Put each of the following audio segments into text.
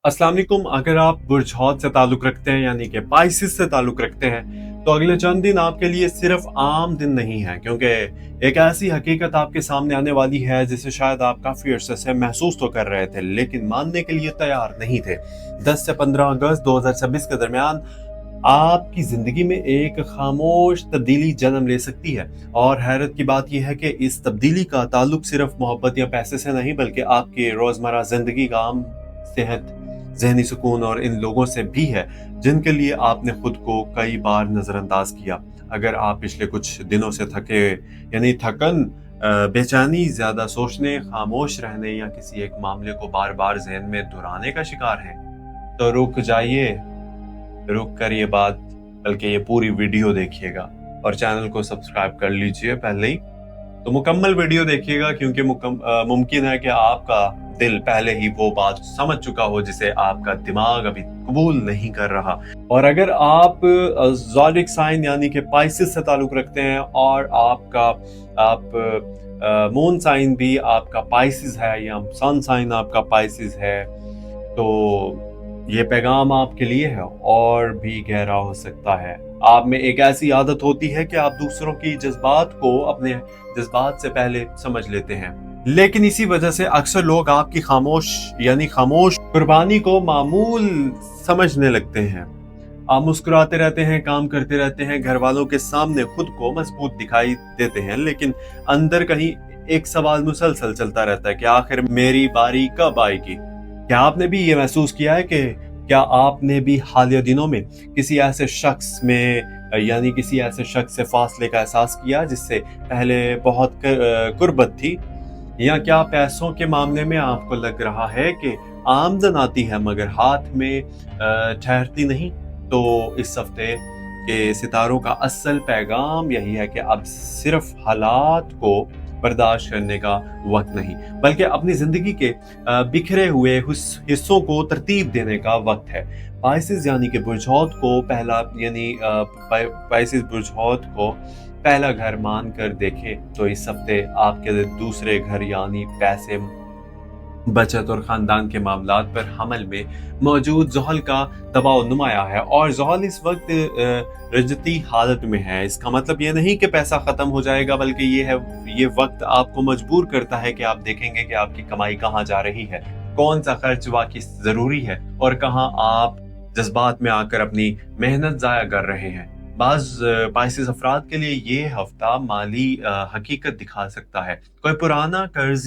अस्सलाम वालेकुम। अगर आप बुर्ज हौत से ताल्लुक रखते हैं यानी कि पाइसिस से ताल्लुक रखते हैं तो अगले चंद दिन आपके लिए सिर्फ आम दिन नहीं है, क्योंकि एक ऐसी हकीकत आपके सामने आने वाली है जिसे शायद आप काफी अरसे से महसूस तो कर रहे थे लेकिन मानने के लिए तैयार नहीं थे। 10 से 15 अगस्त 2026 के दरमियान आपकी जिंदगी में एक खामोश तब्दीली जन्म ले सकती है। और हैरत की बात यह है कि इस तब्दीली का ताल्लुक सिर्फ मोहब्बत या पैसे से नहीं बल्कि आपकी रोजमर्रा जिंदगी का सेहत, ज़हनी सुकून और इन लोगों से भी है जिनके लिए आपने खुद को कई बार नज़रअंदाज किया। अगर आप पिछले कुछ दिनों से थके यानी थकन, बेचैनी, ज़्यादा सोचने, खामोश रहने या किसी एक मामले को बार बार जहन में दोहराने का शिकार हैं तो रुक जाइए, रुक कर ये बात बल्कि ये पूरी वीडियो देखिएगा और चैनल को सब्सक्राइब कर लीजिए पहले ही। तो मुकम्मल वीडियो देखिएगा क्योंकि मुमकिन है कि आपका दिल पहले ही वो बात समझ चुका हो जिसे आपका दिमाग अभी कबूल नहीं कर रहा। और अगर आप ज़ोडिक साइन यानी कि पाइसिस से ताल्लुक रखते हैं और आप मून साइन भी आपका पाइसिस है या सन साइन आपका पाइसिस है तो ये पैगाम आपके लिए है और भी गहरा हो सकता है। आप में एक ऐसी आदत होती है कि आप दूसरों की जज्बात को अपने जज्बात से पहले समझ लेते हैं, लेकिन इसी वजह से अक्सर लोग आपकी खामोश कुर्बानी को मामूल समझने लगते हैं। आप मुस्कुराते रहते हैं, काम करते रहते हैं, घर वालों के सामने खुद को मजबूत दिखाई देते हैं, लेकिन अंदर कहीं एक सवाल मुसलसल चलता रहता है कि आखिर मेरी बारी कब आएगी। क्या आपने भी ये महसूस किया है कि क्या आपने भी हालिया दिनों में किसी ऐसे शख्स से फासले का एहसास किया जिससे पहले बहुत कुर्बत थी? या क्या पैसों के मामले में आपको लग रहा है कि आमदन आती है मगर हाथ में ठहरती नहीं? तो इस हफ्ते के सितारों का असल पैगाम यही है कि अब सिर्फ हालात को बर्दाश्त करने का वक्त नहीं बल्कि अपनी जिंदगी के बिखरे हुए हिस्सों को तरतीब देने का वक्त है। पाइसिस यानी कि बुर्ज हौत को पहला घर मान कर देखे तो इस हफ्ते आपके दूसरे घर यानी पैसे, बचत और खानदान के मामलात पर हमल में मौजूद ज़ोहल का दबाव नुमाया है और ज़ोहल इस वक्त रजती हालत में है। इसका मतलब ये नहीं कि पैसा खत्म हो जाएगा बल्कि ये वक्त आपको मजबूर करता है कि आप देखेंगे कि आपकी कमाई कहाँ जा रही है, कौन सा खर्च वाकई जरूरी है और कहाँ आप जज्बात में आकर अपनी मेहनत जाया कर रहे हैं। बाज़ पाइसिस अफराद के लिए ये हफ्ता माली हकीकत दिखा सकता है। कोई पुराना कर्ज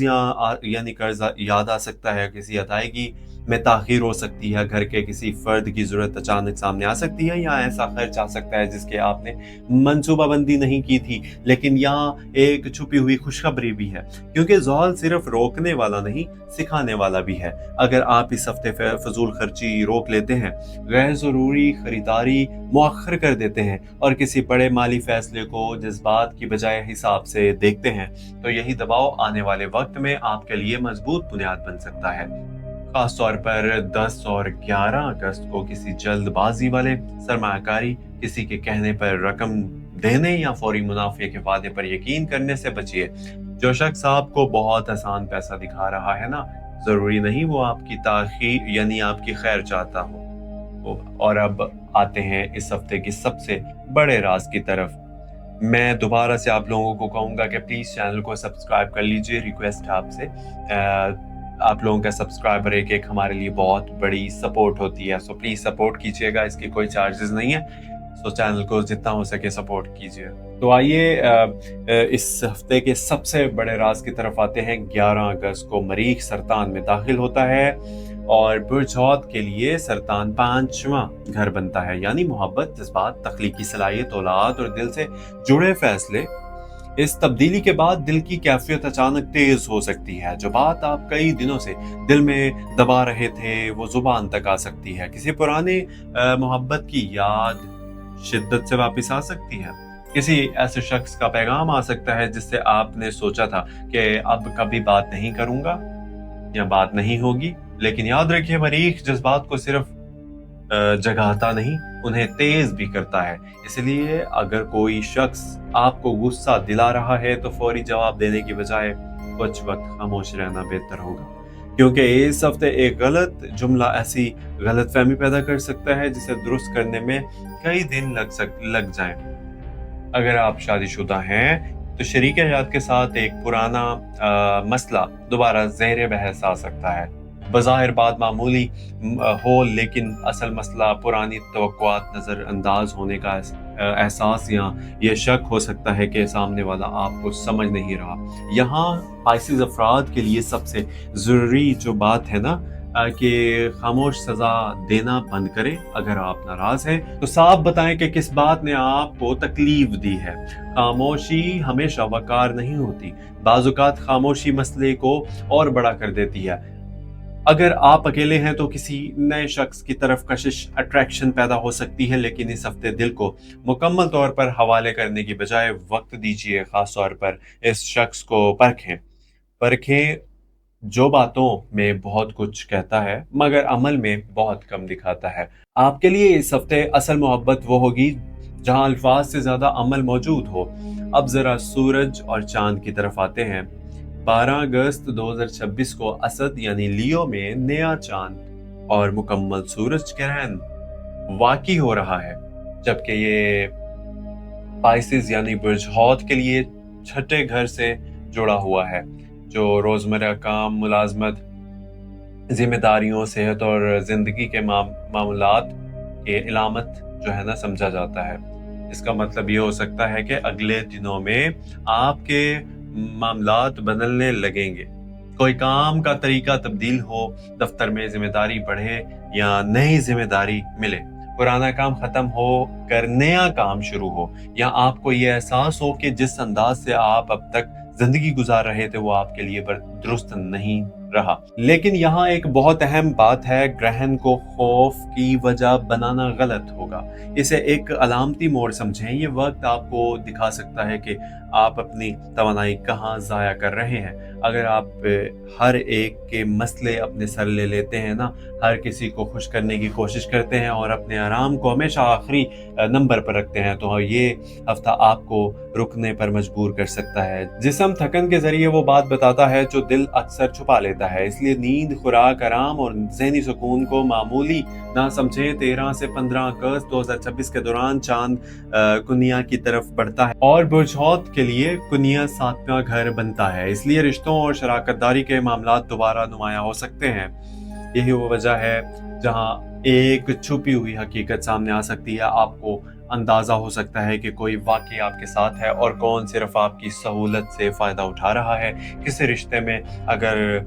कर्ज याद आ सकता है, किसी अदायगी में ताखीर हो सकती है, घर के किसी फर्द की जरूरत अचानक सामने आ सकती है या ऐसा खर्च आ सकता है जिसके आपने मंसूबाबंदी नहीं की थी। लेकिन यहाँ एक छुपी हुई खुशखबरी भी है क्योंकि ज़ोहल सिर्फ रोकने वाला नहीं सिखाने वाला भी है। अगर आप इस हफ्ते फजूल खर्ची रोक लेते हैं, गैर जरूरी खरीदारी मुअख्खर कर देते हैं और किसी बड़े माली फैसले को जज्बात की बजाय हिसाब से देखते हैं तो यही दबाव आने वाले वक्त में आपके लिए मजबूत बुनियाद बन सकता है। खास तौर पर 10 और 11 अगस्त को किसी जल्दबाजी वाले सरमायाकारी, किसी के कहने पर रकम देने या फौरी मुनाफे के वादे पर यकीन करने से बचिए। जो शख्स आपको बहुत आसान पैसा दिखा रहा है ना, जरूरी नहीं वो आपकी ताखीर यानी आपकी खैर चाहता हो। और अब आते हैं इस हफ्ते की सबसे बड़े राज की तरफ। मैं दोबारा से आप लोगों को कहूंगा कि प्लीज चैनल को सब्सक्राइब कर लीजिए। रिक्वेस्ट है आपसे, आप लोगों का सब्सक्राइबर एक हमारे लिए बहुत बड़ी सपोर्ट होती है, सो प्लीज सपोर्ट कीजिएगा। इसकी कोई चार्जेस नहीं है, सो चैनल को जितना हो सके सपोर्ट कीजिए। तो आइए इस हफ्ते के सबसे बड़े राज की तरफ आते हैं। 11 अगस्त को मरीख सरतान में दाखिल होता है और बुर्ज हौत के लिए सरतान 5वां घर बनता है, यानी मोहब्बत, जज्बात, तख्लीकी सलाहियत, औलाद और दिल से जुड़े फैसले। इस तब्दीली के बाद दिल की कैफियत अचानक तेज हो सकती है। जो बात आप कई दिनों से दिल में दबा रहे थे वो जुबान तक आ सकती है। किसी पुराने मोहब्बत की याद शिद्दत से वापस आ सकती है। किसी ऐसे शख्स का पैगाम आ सकता है जिससे आपने सोचा था कि अब कभी बात नहीं करूंगा या बात नहीं होगी। लेकिन याद रखिए, मरीख जज्बात को सिर्फ जगाता नहीं, उन्हें तेज भी करता है। इसलिए अगर कोई शख्स आपको गुस्सा दिला रहा है तो फौरी जवाब देने की बजाय कुछ वक्त खामोश रहना बेहतर होगा। क्योंकि इस हफ्ते एक गलत जुमला ऐसी गलत फहमी पैदा कर सकता है जिसे दुरुस्त करने में कई दिन लग जाएं। अगर आप शादीशुदा हैं तो शरीक हयात के साथ एक पुराना मसला दोबारा ज़ेर बहस आ सकता है। बज़ाहिर बात मामूली हो, लेकिन असल मसला पुरानी तवक्कुआत नज़रअंदाज होने का एहसास या ये शक हो सकता है कि सामने वाला आपको समझ नहीं रहा। यहाँ पाइसेस अफराद के लिए सबसे ज़रूरी जो बात है ना, कि खामोश सज़ा देना बंद करें। अगर आप नाराज़ हैं तो साफ बताएं कि किस बात ने आपको तकलीफ दी है। खामोशी हमेशा वकार नहीं होती, बाज़ औक़ात खामोशी मसले को और बड़ा कर देती है। अगर आप अकेले हैं तो किसी नए शख्स की तरफ कशिश अट्रैक्शन पैदा हो सकती है, लेकिन इस हफ्ते दिल को मुकम्मल तौर पर हवाले करने की बजाय वक्त दीजिए। खास तौर पर इस शख्स को परखें जो बातों में बहुत कुछ कहता है मगर अमल में बहुत कम दिखाता है। आपके लिए इस हफ्ते असल मोहब्बत वो होगी जहां अल्फाज से ज्यादा अमल मौजूद हो। अब जरा सूरज और चांद की तरफ आते हैं। 12 अगस्त 2026 को असद यानी लियो में नया चांद और मुकम्मल सूरज ग्रहण वाक़ई हो रहा है, जबकि ये पाइसेस यानी बुर्ज के लिए छठे घर से जुड़ा हुआ है, जो रोजमर्रा काम, मुलाजमत, जिम्मेदारियों, सेहत और जिंदगी के मामलात के इलामत जो है ना समझा जाता है। इसका मतलब ये हो सकता है कि अगले दिनों में आपके मामलात बदलने लगेंगे। कोई काम का तरीका तब्दील हो, दफ्तर में जिम्मेदारी बढ़े या नई जिम्मेदारी मिले, पुराना काम खत्म हो कर नया काम शुरू हो, या आपको ये एहसास हो कि जिस अंदाज से आप अब तक जिंदगी गुजार रहे थे वो आपके लिए दुरुस्त नहीं रहा। लेकिन यहाँ एक बहुत अहम बात है, ग्रहण को खौफ की वजह बनाना गलत होगा। इसे एक अलामती मोड़ समझें। ये वक्त आपको दिखा सकता है कि आप अपनी तवानाई कहाँ ज़ाया कर रहे हैं। अगर आप हर एक के मसले अपने सर ले लेते हैं ना, हर किसी को खुश करने की कोशिश करते हैं और अपने आराम को हमेशा आखिरी नंबर पर रखते हैं, तो ये हफ्ता आपको रुकने पर मजबूर कर सकता है। जिस्म थकन के जरिए वो बात बताता है जो दिल अक्सर छुपा लेता है। इसलिए नींद, खुराक, आराम और ज़हनी सुकून को मामूली ना समझें। 13 से 15 अगस्त 2026 के दौरान चांद कुनिया की तरफ बढ़ता है और बुर्ज के लिए कुनिया 7वां घर बनता है। इसलिए रिश्तों और शराकतदारी के मामलात दोबारा नुमाया हो सकते हैं। यही वो वजह है जहां एक छुपी हुई हकीकत सामने आ सकती है। आपको अंदाजा हो सकता है कि कोई वाकई आपके साथ है और कौन सिर्फ आपकी सहूलत से फ़ायदा उठा रहा है। किसी रिश्ते में अगर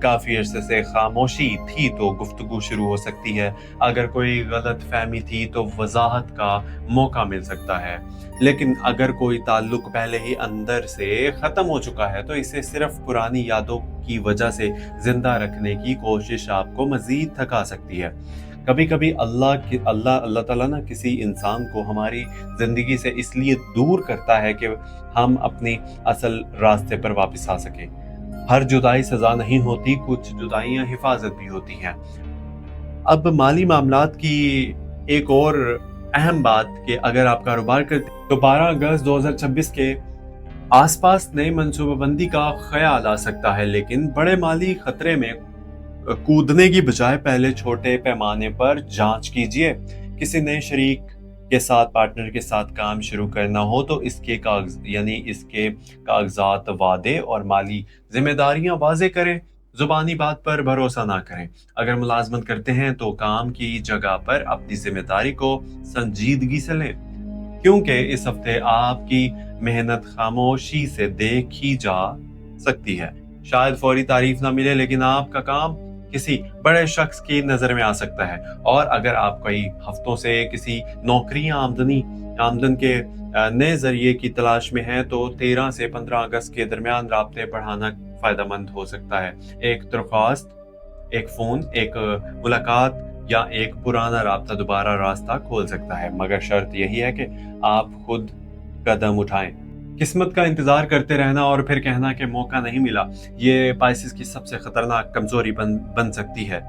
काफ़ी अरसे से खामोशी थी तो गुफ्तगू शुरू हो सकती है। अगर कोई गलत फहमी थी तो वजाहत का मौका मिल सकता है। लेकिन अगर कोई ताल्लुक पहले ही अंदर से ख़त्म हो चुका है तो इसे सिर्फ पुरानी यादों की वजह से जिंदा रखने की कोशिश आपको मज़ीद थका सकती है। कभी कभी अल्लाह ताला ना किसी इंसान को हमारी ज़िंदगी से इसलिए दूर करता है कि हम अपनी असल रास्ते पर वापस आ सकें। हर जुदाई सज़ा नहीं होती, कुछ जुदाइयाँ हिफाजत भी होती हैं। अब माली मामलात की एक और अहम बात कि अगर आप कारोबार करते तो 12 अगस्त 2026 के आसपास नई मनसूबाबंदी का ख्याल आ सकता है, लेकिन बड़े माली खतरे में कूदने की बजाय पहले छोटे पैमाने पर जांच कीजिए। किसी नए शरीक के साथ, पार्टनर के साथ काम शुरू करना हो तो इसके कागजात, वादे और माली जिम्मेदारियां वाजे करें। जुबानी बात पर भरोसा ना करें। अगर मुलाजमत करते हैं तो काम की जगह पर अपनी जिम्मेदारी को संजीदगी से लें, क्योंकि इस हफ्ते आपकी मेहनत खामोशी से देखी जा सकती है। शायद फौरी तारीफ ना मिले, लेकिन आपका काम किसी बड़े शख्स की नजर में आ सकता है। और अगर आप कई हफ्तों से किसी नौकरी या आमदन के नए जरिए की तलाश में हैं तो 13 से 15 अगस्त के दरमियान राब्ते बढ़ाना फायदेमंद हो सकता है। एक दरख्वास्त, एक फोन, एक मुलाकात या एक पुराना राब्ता दोबारा रास्ता खोल सकता है, मगर शर्त यही है कि आप खुद कदम उठाएं। किस्मत का इंतजार करते रहना और फिर कहना कि मौका नहीं मिला, ये पाइसेस की सबसे खतरनाक कमजोरी बन सकती है।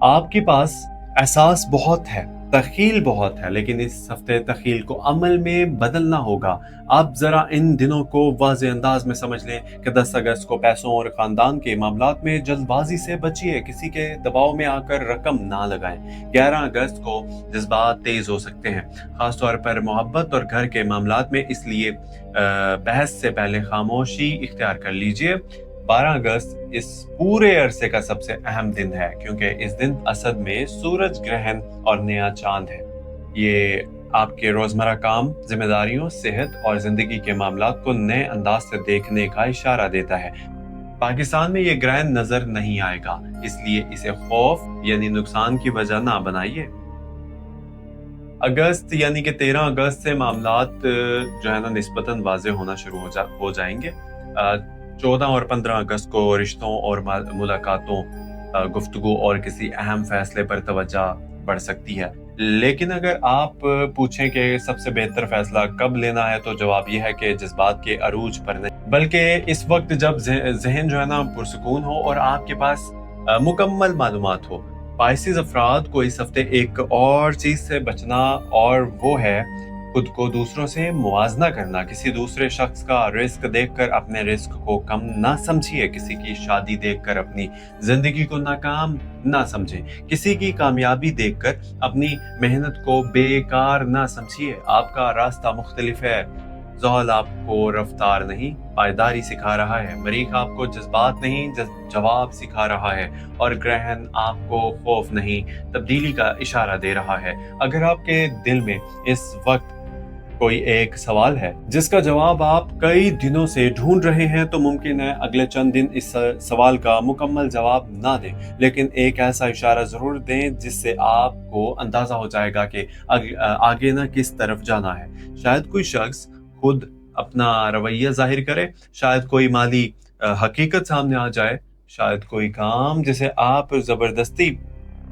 आपके पास एहसास बहुत है, तख़ील बहुत है, लेकिन इस हफ्ते तख़ील को अमल में बदलना होगा। आप ज़रा इन दिनों को वाज़ेह अंदाज में समझ लें कि 10 अगस्त को पैसों और ख़ानदान के मामलात में जल्दबाजी से बचिए, किसी के दबाव में आकर रकम ना लगाएं। 11 अगस्त को जज्बात तेज़ हो सकते हैं, ख़ासतौर पर मोहब्बत और घर के मामलात में, इसलिए बहस से पहले खामोशी इख्तियार कर लीजिए। 12 अगस्त इस पूरे अरसे का सबसे अहम दिन है, क्योंकि इस दिन असद में सूरज ग्रहण और नया चांद है। ये आपके रोजमर्रा काम, जिम्मेदारियों, सेहत और जिंदगी के मामलात को नए अंदाज से देखने का इशारा देता है। पाकिस्तान में ये ग्रहण नजर नहीं आएगा, इसलिए इसे खौफ यानी नुकसान की वजह ना बनाइए। अगस्त यानी कि 13 अगस्त से मामलात जो है ना निस्बतन वाज़ेह होना शुरू हो जाएंगे। 14 और 15 अगस्त को रिश्तों और मुलाकातों, गुफ्तगू और किसी अहम फैसले पर तवज्जो बढ़ सकती है। लेकिन अगर आप पूछें कि सबसे बेहतर फैसला कब लेना है, तो जवाब यह है कि जज्बात के अरूज पर नहीं, बल्कि इस वक्त जब जहन जो है ना पुरसकून हो और आपके पास मुकम्मल मालूमात हो। पाइसेस अफराद को इस हफ्ते एक और चीज से बचना, और वो है खुद को दूसरों से मुवाजना करना। किसी दूसरे शख्स का रिस्क देखकर अपने रिस्क को कम ना समझिए, किसी की शादी देखकर अपनी जिंदगी को नाकाम ना समझें, किसी की कामयाबी देखकर अपनी मेहनत को बेकार ना समझिए। आपका रास्ता मुख्तलिफ है। ज़ोहल आपको रफ्तार नहीं, पायदारी सिखा रहा है। मरीख आपको जज्बात नहीं, जवाब सिखा रहा है। और ग्रहण आपको खौफ नहीं, तब्दीली का इशारा दे रहा है। अगर आपके दिल में इस वक्त कोई एक सवाल है जिसका जवाब आप कई दिनों से ढूंढ रहे हैं, तो मुमकिन है अगले चंद दिन इस सवाल का मुकम्मल जवाब ना दें, लेकिन एक ऐसा इशारा जरूर दें जिससे आपको अंदाजा हो जाएगा कि आगे ना किस तरफ जाना है। शायद कोई शख्स खुद अपना रवैया जाहिर करे, शायद कोई माली हकीकत सामने आ जाए, शायद कोई काम जिसे आप जबरदस्ती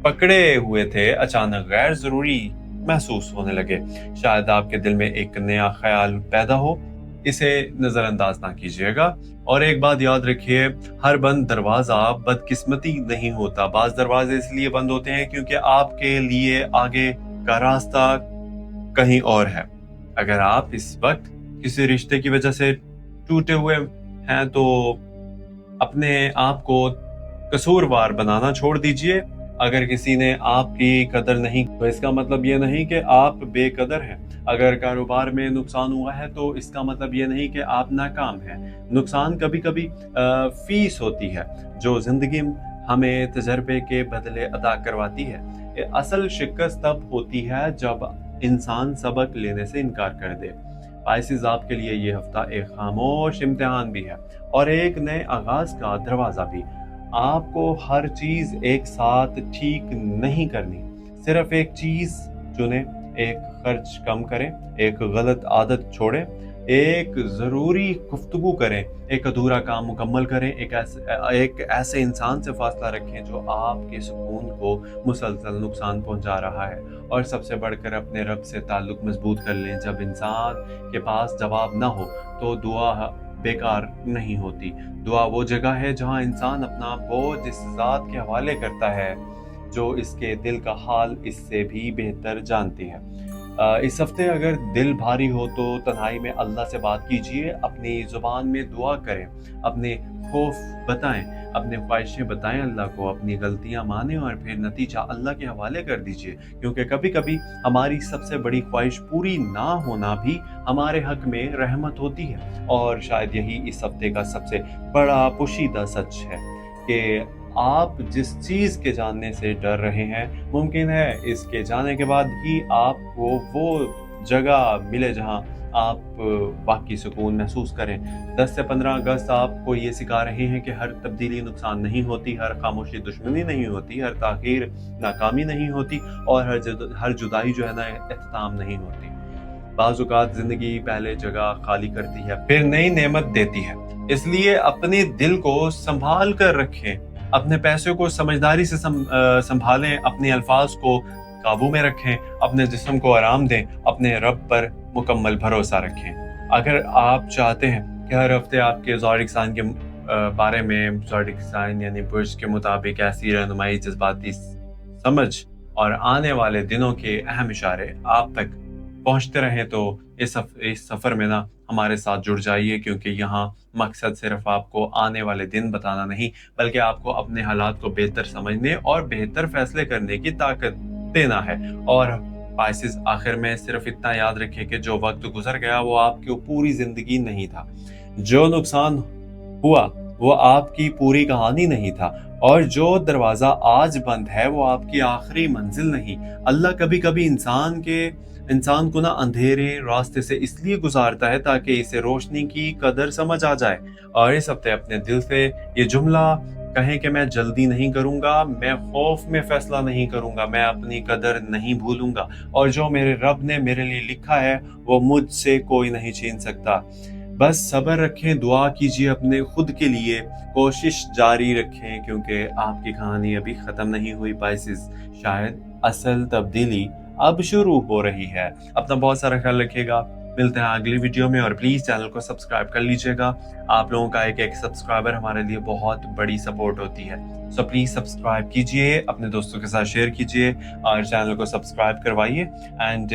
पकड़े हुए थे अचानक गैर जरूरी महसूस होने लगे। शायद आपके दिल में एक नया ख्याल पैदा हो, इसे नजरअंदाज ना कीजिएगा। और एक बात याद रखिए, हर बंद दरवाजा बदकिस्मती नहीं होता। बाज दरवाजे इसलिए बंद होते हैं क्योंकि आपके लिए आगे का रास्ता कहीं और है। अगर आप इस वक्त किसी रिश्ते की वजह से टूटे हुए हैं, तो अपने आप को कसूरवार बनाना छोड़ दीजिए। अगर किसी ने आपकी कदर नहीं, तो इसका मतलब ये नहीं कि आप बेकदर हैं। अगर कारोबार में नुकसान हुआ है, तो इसका मतलब ये नहीं कि आप नाकाम हैं। नुकसान कभी कभी फीस होती है जो जिंदगी हमें तजर्बे के बदले अदा करवाती है। असल शिकस्त तब होती है जब इंसान सबक लेने से इनकार कर दे। पाइसेस, आपके लिए ये हफ्ता एक खामोश इम्तिहान भी है और एक नए आगाज का दरवाजा भी। आपको हर चीज एक साथ ठीक नहीं करनी। सिर्फ एक चीज चुने, एक खर्च कम करें, एक गलत आदत छोड़ें, एक जरूरी गुफ्तगू करें, एक अधूरा काम मुकम्मल करें, एक ऐसे इंसान से फासला रखें जो आपके सुकून को मुसलसल नुकसान पहुंचा रहा है। और सबसे बढ़कर अपने रब से ताल्लुक मजबूत कर लें। जब इंसान के पास जवाब ना हो, तो दुआ बेकार नहीं होती। दुआ वो जगह है जहां इंसान अपना बोझ इस ज़ात के हवाले करता है जो इसके दिल का हाल इससे भी बेहतर जानती है। इस हफ्ते अगर दिल भारी हो, तो तन्हाई में अल्लाह से बात कीजिए, अपनी ज़ुबान में दुआ करें, अपने खौफ बताएं, अपने ख्वाहिशें बताएं अल्लाह को, अपनी गलतियां मानें और फिर नतीजा अल्लाह के हवाले कर दीजिए। क्योंकि कभी कभी हमारी सबसे बड़ी ख्वाहिश पूरी ना होना भी हमारे हक में रहमत होती है। और शायद यही इस हफ्ते का सबसे बड़ा पोशीदा सच है कि आप जिस चीज के जानने से डर रहे हैं, मुमकिन है इसके जाने के बाद ही आपको वो जगह मिले जहां आप बाकी सुकून महसूस करें। 10 से 15 अगस्त आपको ये सिखा रहे हैं कि हर तब्दीली नुकसान नहीं होती, हर खामोशी दुश्मनी नहीं होती, हर ताखीर नाकामी नहीं होती, और हर जुदाई जो है ना इख्तिताम नहीं होती। बाज़ औक़ात जिंदगी पहले जगह खाली करती है, फिर नई नेमत देती है। इसलिए अपने दिल को संभाल कर रखें, अपने पैसों को समझदारी से संभालें, अपने अल्फाज को काबू में रखें, अपने जिस्म को आराम दें, अपने रब पर मुकम्मल भरोसा रखें। अगर आप चाहते हैं कि हर हफ्ते आपके ज़ोडिक साइन के बारे में, ज़ोडिक साइन यानी बुर्ज के मुताबिक ऐसी रहनुमाई, जज्बाती समझ اور آنے والے دنوں کے اہم اشارے آپ تک پہنچتے رہیں تو اس سفر میں نا ہمارے ساتھ جڑ جائیے، کیونکہ یہاں مقصد صرف آپ کو آنے والے دن بتانا نہیں، بلکہ آپ کو اپنے حالات کو بہتر سمجھنے اور بہتر فیصلے کرنے کی طاقت دینا ہے۔ اور پائسز، آخر میں صرف اتنا یاد رکھے کہ جو وقت گزر گیا وہ آپ کی پوری زندگی نہیں تھا، جو نقصان ہوا وہ آپ کی پوری کہانی نہیں تھا، اور جو دروازہ آج بند ہے وہ آپ کی آخری منزل نہیں۔ اللہ کبھی کبھی انسان کو نا اندھیرے راستے سے اس لیے گزارتا ہے تاکہ اسے روشنی کی قدر سمجھ آ جائے۔ اور اس ہفتے اپنے دل سے یہ جملہ کہیں کہ میں جلدی نہیں کروں گا، میں خوف میں فیصلہ نہیں کروں گا، میں اپنی قدر نہیں بھولوں گا، اور جو میرے رب نے میرے لیے لکھا ہے وہ مجھ سے کوئی نہیں چھین سکتا۔ بس صبر رکھیں، دعا کیجیے اپنے خود کے لیے، کوشش جاری رکھیں، کیونکہ آپ کی کہانی ابھی ختم نہیں ہوئی پائسز، شاید اصل تبدیلی اب شروع ہو رہی ہے۔ اپنا بہت سارا خیال رکھیے گا، ملتے ہیں اگلی ویڈیو میں، اور پلیز چینل کو سبسکرائب کر لیجیے گا۔ آپ لوگوں کا ایک سبسکرائبر ہمارے لیے بہت بڑی سپورٹ ہوتی ہے، سو پلیز سبسکرائب کیجیے، اپنے دوستوں کے ساتھ شیئر کیجیے اور چینل کو سبسکرائب کروائیے، اینڈ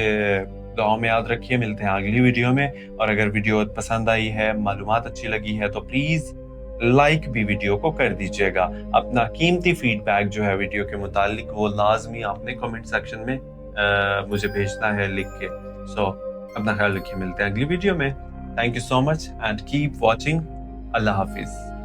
دعاؤں میں یاد رکھیے۔ ملتے ہیں اگلی ویڈیو میں، اور اگر ویڈیو پسند آئی ہے، معلومات اچھی لگی ہے تو پلیز لائک بھی ویڈیو کو کر دیجیے گا۔ اپنا قیمتی فیڈ بیک جو ہے ویڈیو کے متعلق وہ لازمی آپ نے کمنٹ سیکشن میں مجھے بھیجنا ہے لکھ کے۔ سو اپنا خیال رکھیے، ملتے ہیں اگلی ویڈیو میں۔ Thank you so much and keep watching. Allah حافظ۔